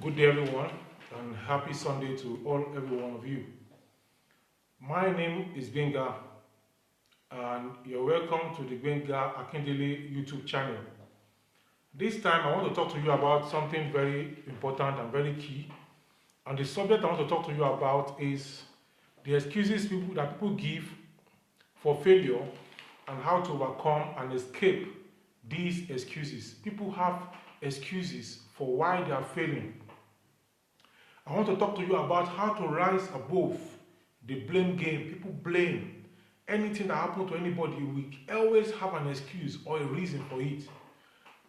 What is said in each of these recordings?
Good day, everyone, and happy Sunday to every one of you. My name is Benga, and you're welcome to the Benga Akindele YouTube channel. This time, I want to talk to you about something very important and very key. And the subject I want to talk to you about is the excuses that people give for failure and how to overcome and escape these excuses. People have excuses for why they are failing. I want to talk to you about how to rise above the blame game. People blame anything that happens to anybody. We always have an excuse or a reason for it.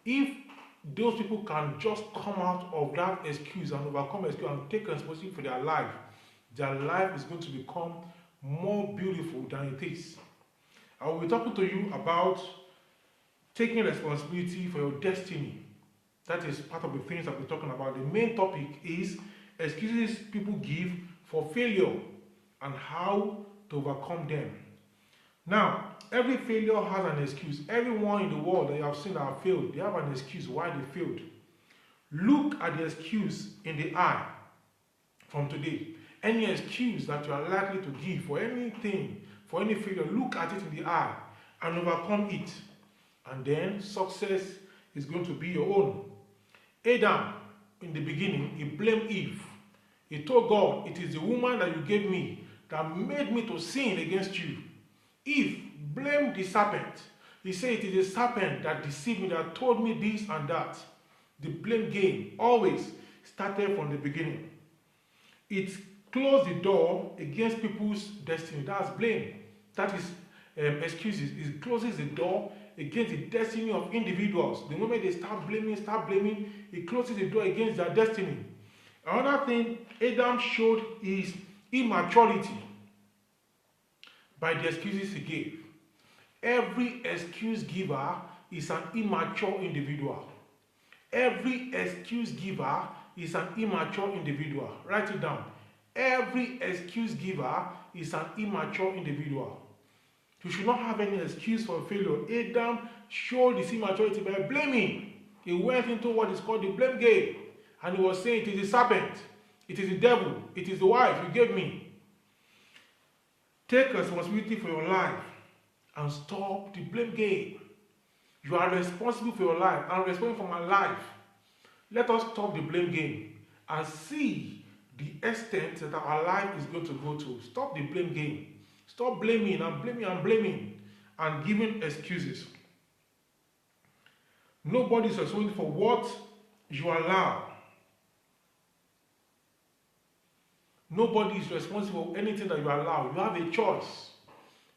If those people can just come out of that excuse and overcome excuse and take responsibility for their life is going to become more beautiful than it is. I will be talking to you about taking responsibility for your destiny. That is part of the things that we're talking about. The main topic is excuses people give for failure and how to overcome them. Now, every failure has an excuse. Everyone in the world that you have seen that have failed, they have an excuse why they failed. Look at the excuse in the eye from today. Any excuse that you are likely to give for anything, for any failure, look at it in the eye and overcome it. And then success is going to be your own. Adam, in the beginning, he blamed Eve. He told God, "It is the woman that you gave me that made me to sin against you." Eve blamed the serpent. He said, "It is the serpent that deceived me, that told me this and that." The blame game always started from the beginning. It closed the door against people's destiny. That's blame. That is excuses. It closes the door against the destiny of individuals. The moment they start blaming, it closes the door against their destiny. Another thing Adam showed is immaturity by the excuses he gave. Every excuse giver is an immature individual. Every excuse giver is an immature individual. Write it down. Every excuse giver is an immature individual. You should not have any excuse for failure. Adam showed his immaturity by blaming. He went into what is called the blame game. And he was saying, "It is the serpent, it is the devil, it is the wife you gave me." Take responsibility for your life and stop the blame game. You are responsible for your life. I'm responsible for my life. Let us stop the blame game and see the extent that our life is going to go to. Stop the blame game. Stop blaming and giving excuses. Nobody is responsible for what you allow. Nobody is responsible for anything that you allow. You have a choice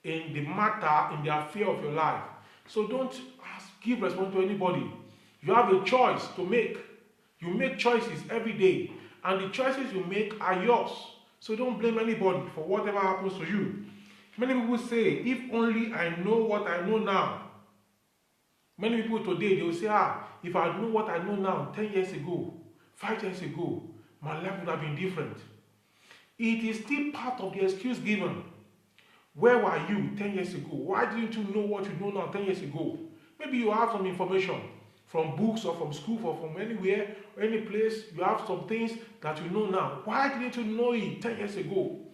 in the matter, in the affair of your life. So don't give responsibility to anybody. You have a choice to make. You make choices every day. And the choices you make are yours. So don't blame anybody for whatever happens to you. Many people say, "If only I know what I know now." Many people today, they will say, "If I know what I know now 10 years ago, 5 years ago, my life would have been different." It is still part of the excuse given. Where were you 10 years ago? Why didn't you know what you know now 10 years ago? Maybe you have some information from books or from school or from anywhere, any place. You have some things that you know now. Why didn't you know it 10 years ago?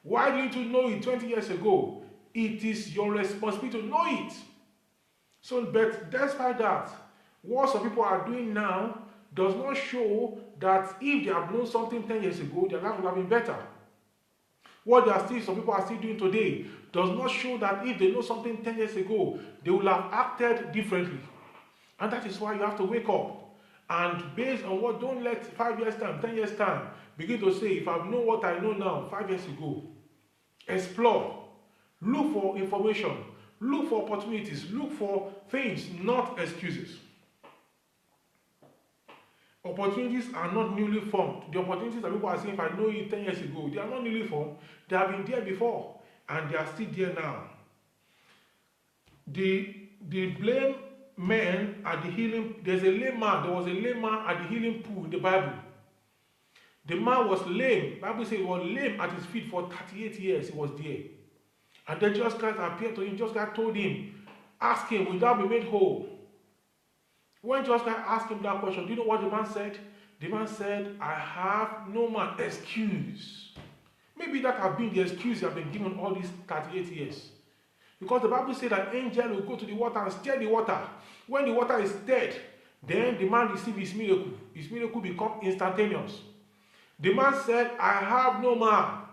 Why didn't you know it 20 years ago? It is your responsibility to know it. So, but despite that, what some people are doing now does not show that if they have known something 10 years ago, their life would have been better. What some people are still doing today does not show that if they know something 10 years ago, they will have acted differently. And that is why you have to wake up. And based on what, don't let 5 years time, 10 years time, begin to say, "If I know what I know now 5 years ago." Explore. Look for information. Look for opportunities. Look for things, not excuses. Opportunities are not newly formed. The opportunities that people are saying, "If I know it 10 years ago," they are not newly formed. They have been there before, and they are still there now. The blame men at the healing. There was a lame man at the healing pool in the Bible. The man was lame. The Bible says he was lame at his feet for 38 years. He was there. And then Jesus Christ appeared to him. Jesus Christ told him, "Ask him, will thou be made whole?" When Jesus Christ asked him that question, do you know what the man said? The man said, I have no man excuse. Maybe that have been the excuse you have been given all these 38 years. Because the Bible said an angel will go to the water and stir the water. When the water is stirred, then the man receives his miracle. His miracle becomes instantaneous. The man said, I have no man.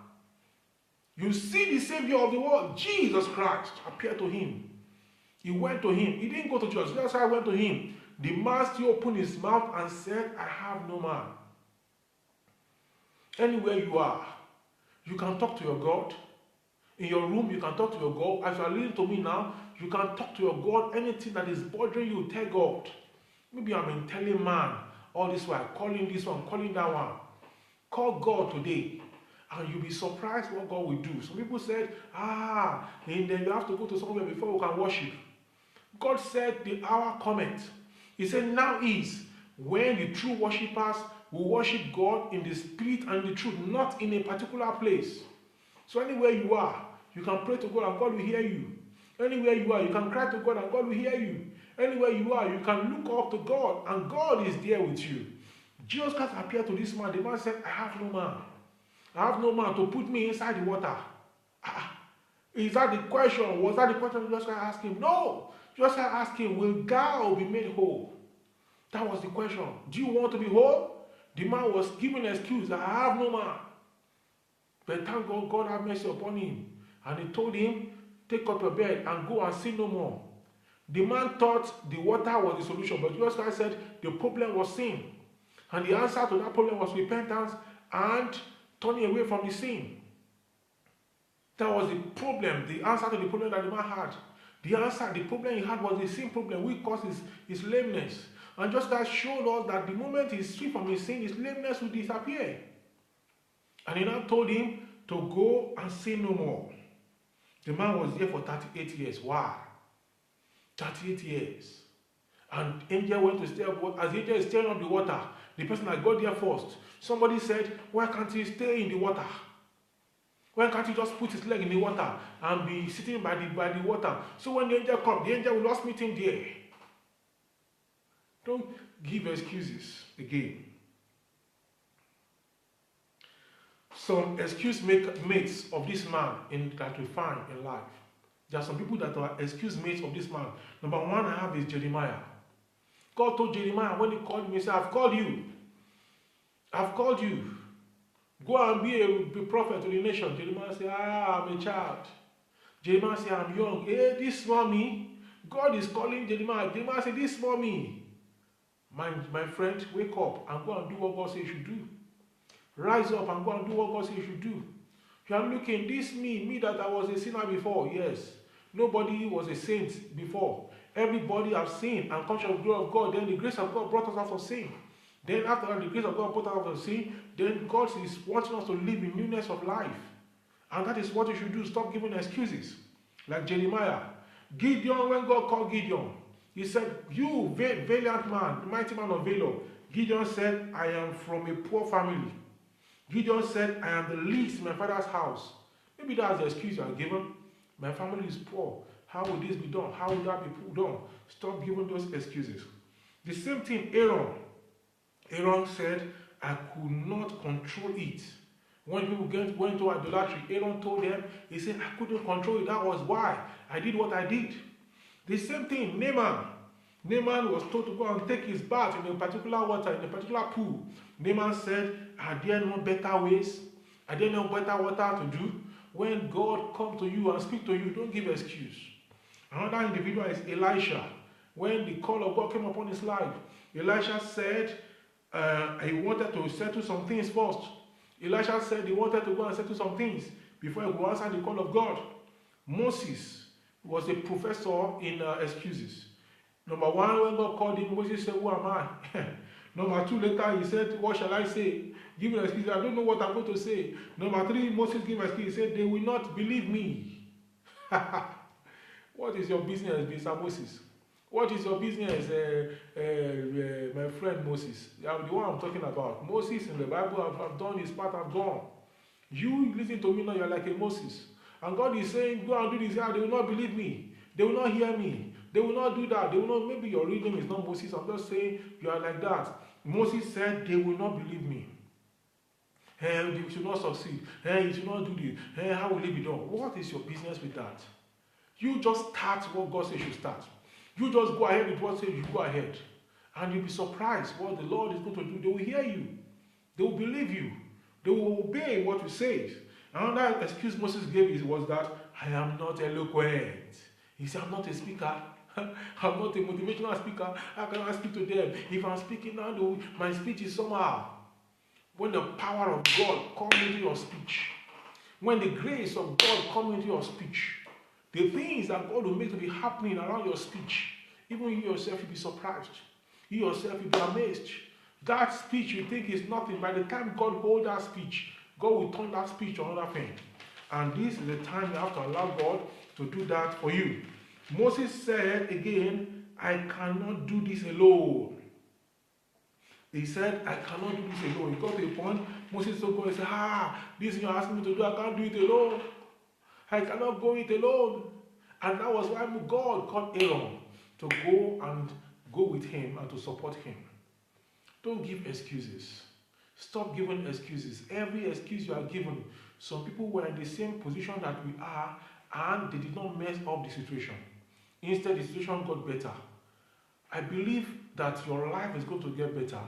You see the Savior of the world, Jesus Christ, appeared to him. He went to him. He didn't go to church. That's why I went to him. The man still opened his mouth and said, I have no man. Anywhere you are, you can talk to your God. In your room, you can talk to your God. As you are listening to me now, you can talk to your God. Anything that is bothering you, tell God. Maybe I'm in telling man all this while, calling this one, calling that one. Call God today, and you'll be surprised what God will do. Some people said, and then you have to go to somewhere before you can worship. God said the hour cometh. He said now is when the true worshippers will worship God in the spirit and the truth, not in a particular place. So anywhere you are, you can pray to God and God will hear you. Anywhere you are, you can cry to God and God will hear you. Anywhere you are, you can look up to God and God is there with you. Jesus Christ appeared to this man. The man said, I have no man. I have no man to put me inside the water. Is that the question? Was that the question Jesus Christ asked him? No. Jesus Christ asked him, will thou be made whole? That was the question. Do you want to be whole? The man was giving an excuse. I have no man. But thank God, God had mercy upon him. And he told him, take up your bed and go and sin no more. The man thought the water was the solution, but Jesus Christ said the problem was sin. And the answer to that problem was repentance and turning away from the sin. That was the problem, the answer to the problem that the man had. The problem he had was the sin problem, which caused his lameness. And just that showed us that the moment he's free from his sin, his lameness will disappear. And he now told him to go and sin no more. The man was there for 38 years. Why? 38 years. And angel went to stay up. As the angel is stirring up the water, the person that got there first, somebody said, why can't he stay in the water? Why can't he just put his leg in the water and be sitting by the water? So when the angel comes, the angel will just meet him there. Don't give excuses again. Some excuse mates of this man that we find in life. There are some people that are excuse mates of this man. Number one I have is Jeremiah. God told Jeremiah when he called him, he said, I've called you. I've called you. Go and be a prophet to the nation. Jeremiah said, I'm a child. Jeremiah said, I'm young. Hey, this small me. God is calling Jeremiah. Jeremiah said, this small me. My friend, wake up and go and do what God says you should do. Rise up and go and do what God says you should do. You are looking, this me that I was a sinner before. Yes. Nobody was a saint before. Everybody has sinned and come short of the glory of God. Then the grace of God brought us out of sin. Then after that, the grace of God brought us out of sin. Then God is wanting us to live in newness of life. And that is what you should do. Stop giving excuses. Like Jeremiah. Gideon, when God called Gideon, he said, you valiant man, mighty man of valor. Gideon said, I am from a poor family. Gideon said, I am the least in my father's house. Maybe that's the excuse you are given. My family is poor. How will this be done? How will that be done? Stop giving those excuses. The same thing, Aaron. Aaron said, I could not control it. When people went to idolatry, Aaron told them, he said, I couldn't control it. That was why I did what I did. The same thing, Naaman. Naaman was told to go and take his bath in a particular water, in a particular pool. Naaman said, are there no better ways? Are there no better water to do? When God comes to you and speaks to you, don't give excuse. Another individual is Elisha. When the call of God came upon his life, Elisha said he wanted to settle some things first. Elisha said he wanted to go and settle some things before he would answer the call of God. Moses was a professor in excuses. Number one, when God called him, Moses said, who am I? Number two, later he said, what shall I say? Give an excuse. I don't know what I'm going to say. Number three, Moses gave an excuse. He said, they will not believe me. What is your business, Mr. Moses? What is your business, my friend Moses? The one I'm talking about. Moses in the Bible, I've done his part, I've gone. You listen to me now, you're like a Moses. And God is saying, go and do this. They will not believe me. They will not hear me. They will not do that. They will not. Maybe your reading is not Moses. I'm just saying you are like that. Moses said, they will not believe me. You should not succeed. You should not do this. How will it be done? What is your business with that? You just start what God says you start. You just go ahead with what says you go ahead. And you'll be surprised what the Lord is going to do. They will hear you. They will believe you. They will obey what you say. Another excuse Moses gave was that I am not eloquent. He said, I'm not a speaker. I'm not a motivational speaker. How can I speak to them? If I'm speaking now, my speech is somehow. When the power of God comes into your speech, when the grace of God comes into your speech, the things that God will make to be happening around your speech, even you yourself will be surprised. You yourself will be amazed. That speech you think is nothing. By the time God holds that speech, God will turn that speech to another thing. And this is the time you have to allow God to do that for you. Moses said again, I cannot do this alone. He said, I cannot do this alone. He got to a point, Moses told God, he said, this you're asking me to do, I can't do it alone. I cannot go it alone. And that was why God called Aaron to go with him and to support him. Don't give excuses. Stop giving excuses. Every excuse you are given, some people were in the same position that we are, and they did not mess up the situation. Instead, the situation got better. I believe that your life is going to get better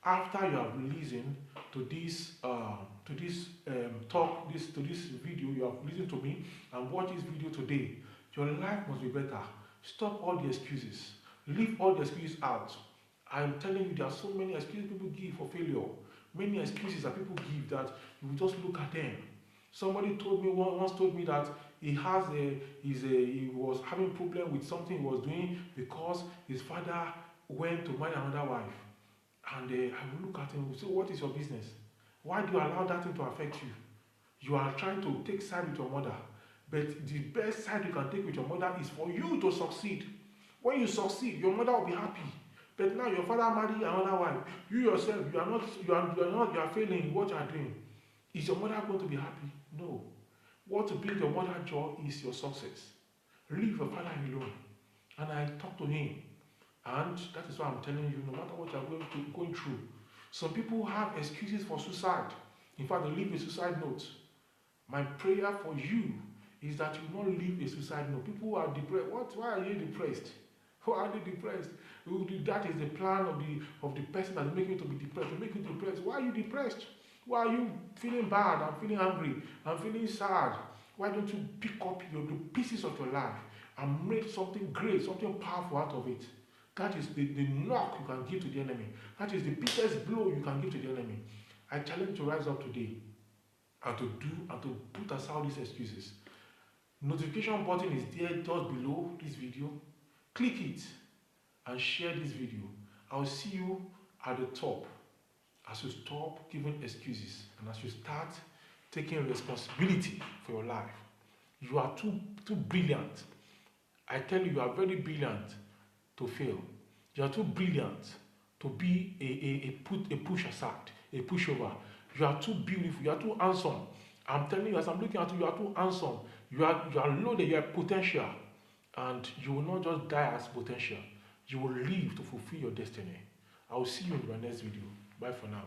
after you have listened to this talk, to this video. You have listened to me and watch this video today. Your life must be better. Stop all the excuses. Leave all the excuses out. I'm telling you, there are so many excuses people give for failure. Many excuses that people give that you will just look at them. Somebody once told me that he was having problem with something he was doing because his father went to marry another wife. And I will look at him and say, what is your business? Why do you allow that thing to affect you? You are trying to take side with your mother. But the best side you can take with your mother is for you to succeed. When you succeed, your mother will be happy. But now your father married another wife. You yourself, you are failing in what you are doing. Is your mother going to be happy? No. What to bring your mother joy is your success. Leave your father alone. And I talk to him. And that is why I'm telling you, no matter what you are going through, some people have excuses for suicide. In fact, they leave a suicide note. My prayer for you is that you will not leave a suicide note. People who are depressed. Why are you depressed? Why are they depressed? That is the plan of the person that is making you to be depressed. To make you depressed. Why are you depressed? Why are you feeling bad? I'm feeling angry. I'm feeling sad. Why don't you pick up the pieces of your life and make something great, something powerful out of it? That is the knock you can give to the enemy. That is the biggest blow you can give to the enemy. I challenge you to rise up today and to put aside these excuses. Notification button is there just below this video. Click it and share this video. I'll see you at the top as you stop giving excuses and as you start taking responsibility for your life. You are too brilliant. I tell you, you are very brilliant to fail. You are too brilliant to be a push aside, a pushover. You are too beautiful. You are too handsome. I'm telling you, as I'm looking at you, you are too handsome. You are loaded. You have potential, and you will not just die as potential. You will live to fulfill your destiny. I will see you in my next video. Bye for now.